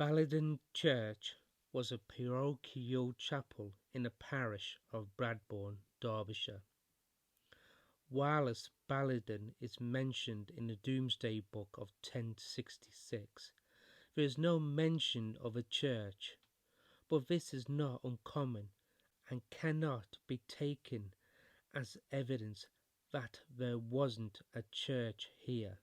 Ballidon Church was a parochial chapel in the parish of Bradborne, Derbyshire. Whilst Ballidon is mentioned in the Domesday Book of 1066, there is no mention of a church, but this is not uncommon and cannot be taken as evidence that there wasn't a church here.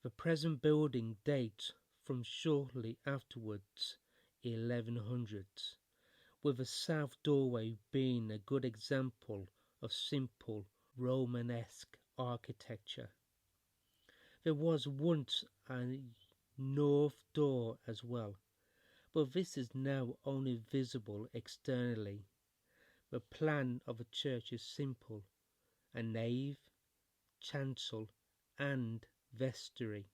The present building dates from shortly afterwards 1100s, with the south doorway being a good example of simple Romanesque architecture. There was once a north door as well, but this is now only visible externally. The plan of the church is simple: a nave, chancel and vestry.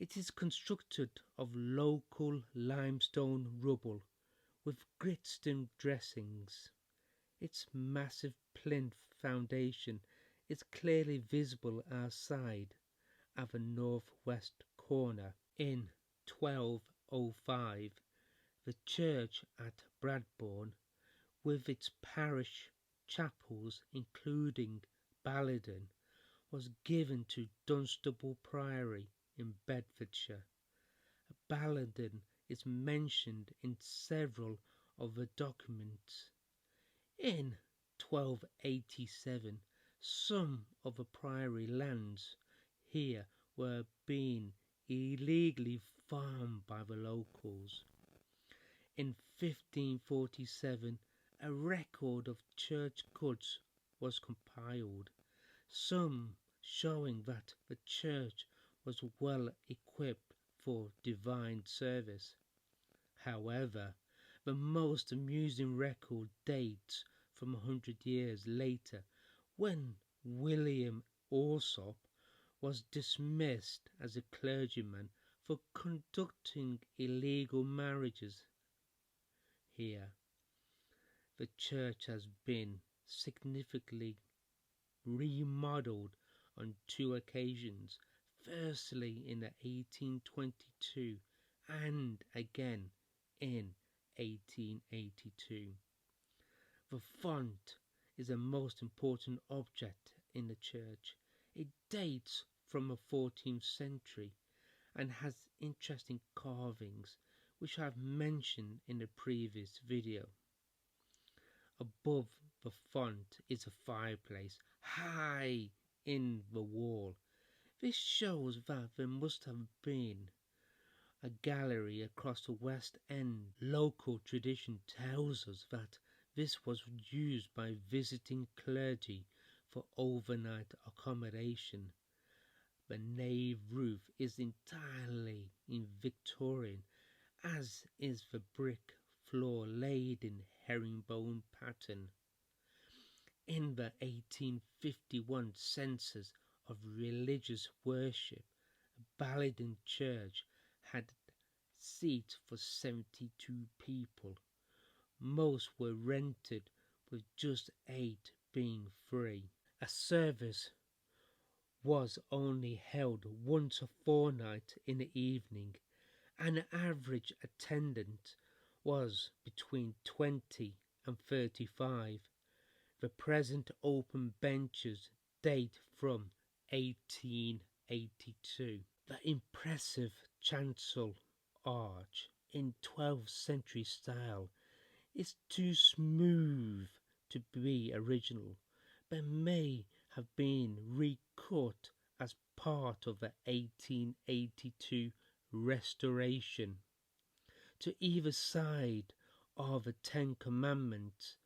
It is constructed of local limestone rubble with gritstone dressings. Its massive plinth foundation is clearly visible outside at the northwest corner. In 1205, the church at Bradborne, with its parish chapels including Ballidon, was given to Dunstable Priory in Bedfordshire. Ballidon is mentioned in several of the documents. In 1287, some of the priory lands here were being illegally farmed by the locals. In 1547, a record of church goods was compiled, some showing that the church was well equipped for divine service. However, the most amusing record dates from 100 years later, when William Alsop was dismissed as a clergyman for conducting illegal marriages here. The church has been significantly remodeled on two occasions, firstly in 1822 and again in 1882. The font is a most important object in the church. It dates from the 14th century and has interesting carvings which I have mentioned in the previous video. Above the font is a fireplace high in the wall. This shows that there must have been a gallery across the west end. Local tradition tells us that this was used by visiting clergy for overnight accommodation. The nave roof is entirely in Victorian, as is the brick floor laid in herringbone pattern. In the 1851 census of religious worship, Ballidon Church had seats for 72 people. Most were rented, with just 8 being free. A service was only held once a fortnight in the evening. An average attendance was between 20 and 35. The present open benches date from 1882. The impressive chancel arch in 12th century style is too smooth to be original, but may have been recut as part of the 1882 restoration. To either side are the Ten Commandments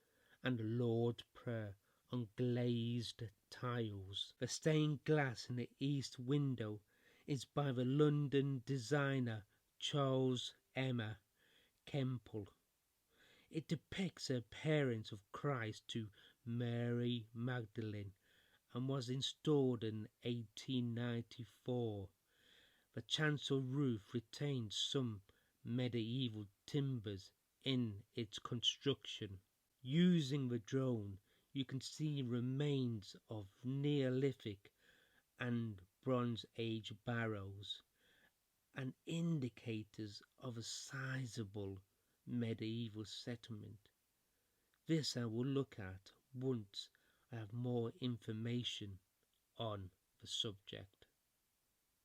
and the Lord's Prayer on glazed tiles. The stained glass in the east window is by the London designer Charles Emma Kemple. It depicts the appearance of Christ to Mary Magdalene and was installed in 1894. The chancel roof retains some medieval timbers in its construction. Using the drone, you can see remains of Neolithic and Bronze Age barrows. and indicators of a sizable medieval settlement. This I will look at once I have more information on the subject.